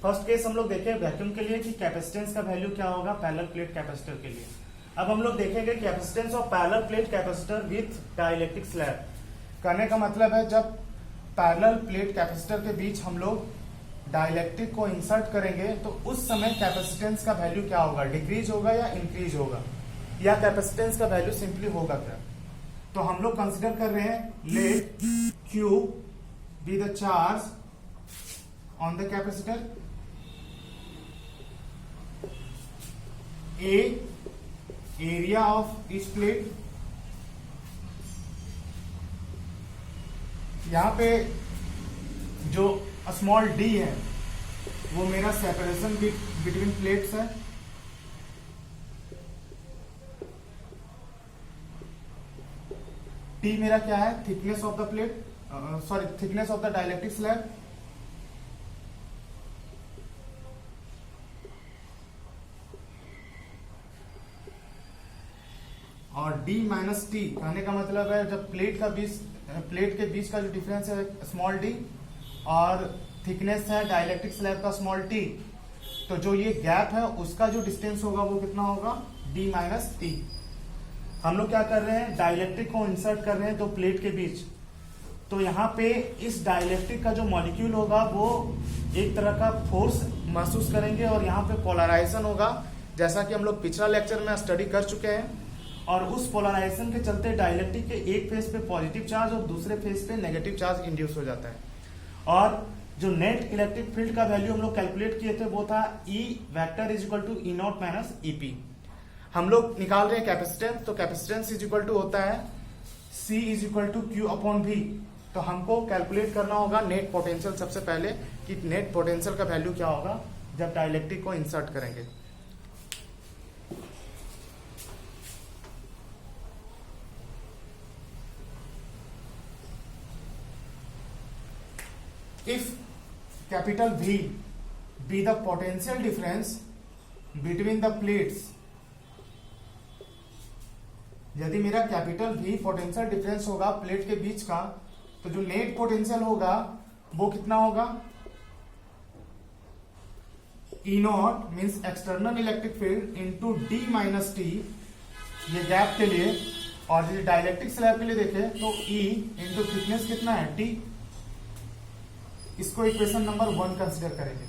First case हम लोग देखें वैक्यूम के लिए कि कैपेसिटेंस का वैल्यू क्या होगा पैरेलल प्लेट कैपेसिटर के लिए। अब हम लोग देखेंगे capacitance of parallel plate capacitor with dielectric slab. कहने का मतलब है जब पैरेलल प्लेट कैपेसिटर के बीच हम लोग डाइलेक्ट्रिक को इंसर्ट करेंगे तो उस समय कैपेसिटेंस का वैल्यू क्या होगा, डिक्रीज होगा या इंक्रीज होगा, या कैपेसिटेंस का वैल्यू सिंपली होगा क्या। तो हम लोग कंसिडर कर रहे हैं let Q be the charge on the capacitor, A area of each plate, यहां पे जो स्मॉल d है वो मेरा सेपरेशन बिटवीन प्लेट्स है, T मेरा क्या है, thickness of the plate, sorry thickness of the dielectric slab, और D माइनस टी कहने का मतलब है जब प्लेट के बीच का जो डिफरेंस है स्मॉल d और थिकनेस है डाइलेक्ट्रिक स्लैब का स्मॉल t, तो जो ये गैप है उसका जो डिस्टेंस होगा वो कितना होगा, D माइनस टी। हम लोग क्या कर रहे हैं, डाइलेक्ट्रिक को इंसर्ट कर रहे हैं दो प्लेट के बीच, तो यहाँ पे इस डाइलेक्ट्रिक का जो मॉलिक्यूल होगा वो एक तरह का फोर्स महसूस करेंगे और यहाँ पे पोलराइजेशन होगा, जैसा कि हम लोग पिछला लेक्चर में स्टडी कर चुके हैं। और उस पोलराइजेशन के चलते डाइलेक्ट्रिक के एक फेस पे पॉजिटिव चार्ज और दूसरे फेस पे नेगेटिव चार्ज इंड्यूस हो जाता है। और जो नेट इलेक्ट्रिक फील्ड का वैल्यू हम लोग कैलकुलेट किए थे वो था E vector is equal to E not minus EP। हम लोग निकाल रहे हैं कैपेसिटेंस, तो कैपेसिटेंस इज इक्वल टू होता है C is equal to Q upon V। तो हमको कैलकुलेट करना होगा नेट पोटेंशियल सबसे पहले कि नेट पोटेंशियल का वैल्यू क्या होगा जब डाइलेक्ट्रिक को इंसर्ट करेंगे। If capital V be the potential difference between the plates, यदि मेरा कैपिटल V पोटेंशियल डिफरेंस होगा प्लेट के बीच का, तो जो नेट पोटेंशियल होगा वो कितना होगा, E not means external electric field into D minus T, ये गैप के लिए। और यदि डाइलेक्ट्रिक स्लैब के लिए देखें तो E इंटू थिकनेस कितना है T। इसको इक्वेशन नंबर 1 कंसिडर करेंगे,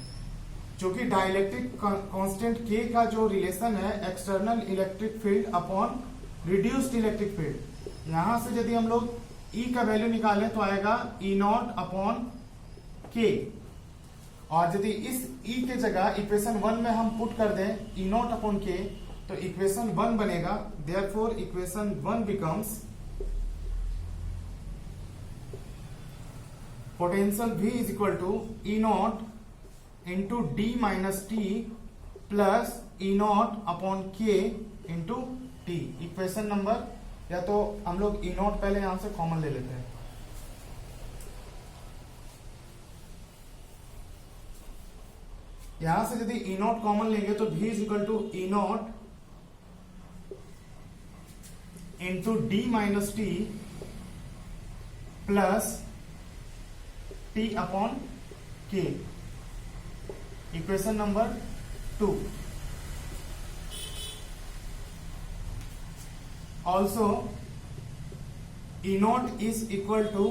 जो कि डाइलेक्ट्रिक कांस्टेंट K का जो रिलेशन है external electric field upon reduced electric field. यहां से यदि हम लोग E का वैल्यू निकालें तो आएगा E नॉट अपॉन K, और यदि इस E के जगह इक्वेशन 1 में हम पुट कर दें E नॉट अपॉन K तो इक्वेशन 1 बनेगा। Therefore equation 1 becomes potential V is equal to E not into D minus T plus E not upon K into T। Equation number, या तो हम लोग E नॉट पहले यहां से कॉमन ले लेते हैं, यहां से यदि E नॉट कॉमन लेंगे तो V is equal to E not into D minus T plus T upon K। Equation number 2। Also E not is equal to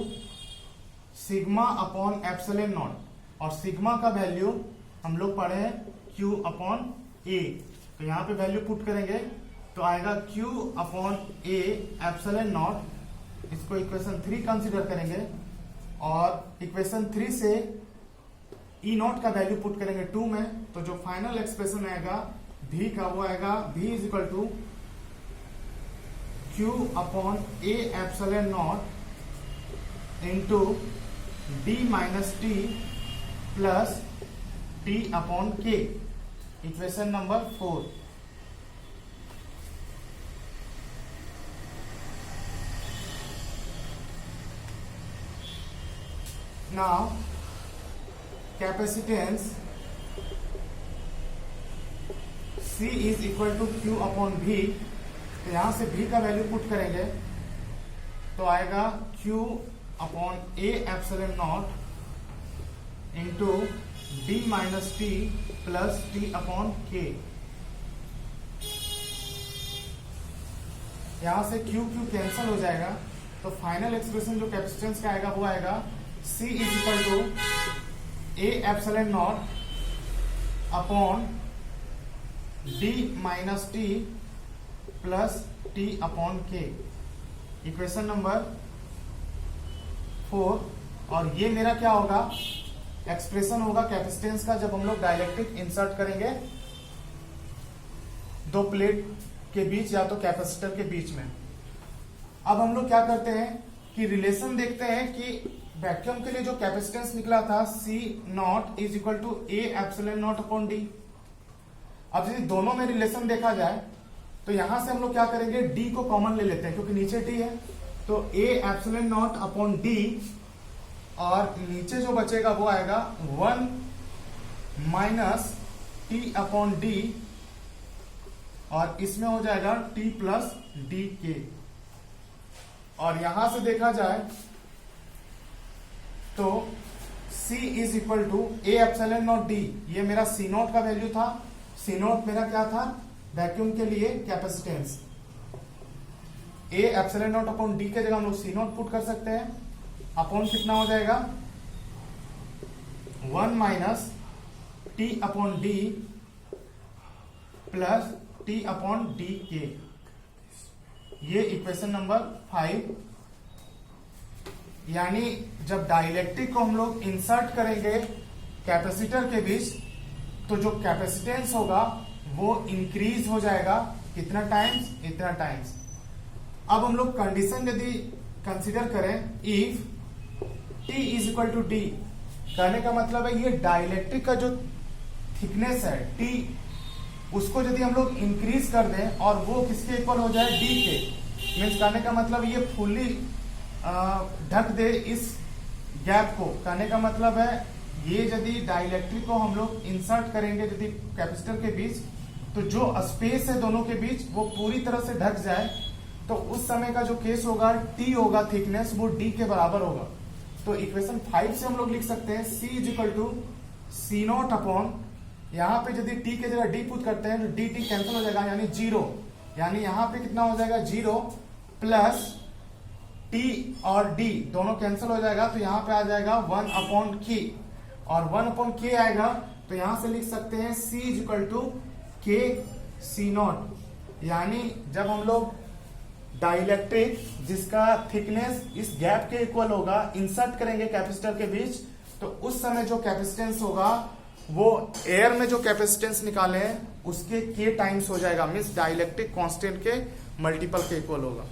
sigma upon epsilon not, और सिग्मा का वैल्यू हम लोग पढ़े हैं Q upon A, तो यहां पे value put करेंगे तो आएगा Q upon A epsilon not. इसको इक्वेशन 3 कंसिडर करेंगे और इक्वेशन 3 से E नॉट का वैल्यू पुट करेंगे 2 में, तो जो फाइनल एक्सप्रेशन आएगा V का वो आएगा V is equal to Q upon A epsilon not into D minus T plus T upon K। Equation number 4। Now capacitance C is equal to Q upon V, तो यहां से V का value put करेंगे तो आएगा Q upon A epsilon not into D d minus T plus T upon के। यहां से क्यू क्यू कैंसल हो जाएगा, तो फाइनल एक्सप्रेशन जो कैपेसिटेंस का आएगा वो आएगा C is equal to A epsilon not upon d minus T plus T upon K. Equation number 4। और ये मेरा क्या होगा, एक्सप्रेशन होगा कैपेसिटेंस का जब हम लोग डाइलेक्ट्रिक इंसर्ट करेंगे दो प्लेट के बीच या तो कैपेसिटर के बीच में। अब हम लोग क्या करते हैं कि रिलेशन देखते हैं कि वैक्यूम के लिए जो कैपेसिटेंस निकला था C not is equal to A epsilon not upon D. अब यदि दोनों में रिलेशन देखा जाए तो यहां से हम लोग क्या करेंगे, डी को कॉमन ले लेते हैं क्योंकि नीचे टी है, तो ए एप्सिलॉन नॉट अपॉन डी और नीचे जो बचेगा वो आएगा 1 माइनस टी अपॉन डी और इसमें हो जाएगा टी प्लस डी के। और यहां से देखा जाए तो C is equal to A epsilon not D, ये मेरा C नॉट का वैल्यू था। C नॉट मेरा क्या था, वैक्यूम के लिए capacitance. A epsilon not upon D के जगह हम लोग C नॉट पुट कर सकते हैं, अपॉन कितना हो जाएगा 1 minus T upon D plus T upon D के। ये इक्वेशन नंबर 5। यानी जब डाइलेक्ट्रिक को हम लोग इंसर्ट करेंगे कैपेसिटर के बीच तो जो कैपेसिटेंस होगा वो इंक्रीज हो जाएगा, कितना टाइम्स, इतना टाइम्स। अब हम लोग कंडीशन यदि कंसीडर करें, if T is equal to D, कहने का मतलब है ये डाइलेक्ट्रिक का जो थिकनेस है T, उसको यदि हम लोग इंक्रीज कर दें और वो किसके इक्वल हो जाए, D के, मीन्स कहने का मतलब ये फुल्ली ढक दे इस गैप को। कहने का मतलब है ये यदि डाइलेक्ट्रिक को हम लोग इंसर्ट करेंगे यदि कैपेसिटर के बीच तो जो स्पेस है दोनों के बीच वो पूरी तरह से ढक जाए, तो उस समय का जो केस होगा T होगा थिकनेस, वो D के बराबर होगा। तो इक्वेशन 5 से हम लोग लिख सकते हैं C is equal to C not upon, यहां पे यदि T के जगह D पुट करते हैं तो डी टी कैंसिल हो जाएगा, यानी 0, यानी यहां पे कितना हो जाएगा 0 प्लस T और D दोनों कैंसिल हो जाएगा, तो यहां पे आ जाएगा 1 अपॉन K, और 1 अपॉन K आएगा तो यहां से लिख सकते हैं C is equal to K C not. यानी जब हम लोग डाइलेक्ट्रिक जिसका थिकनेस इस गैप के इक्वल होगा इंसर्ट करेंगे कैपेसिटर के बीच, तो उस समय जो कैपेसिटेंस होगा वो एयर में जो कैपेसिटेंस निकाले हैं उसके K टाइम्स हो जाएगा, मीन्स डाइलेक्ट्रिक कांस्टेंट के मल्टीपल के इक्वल होगा।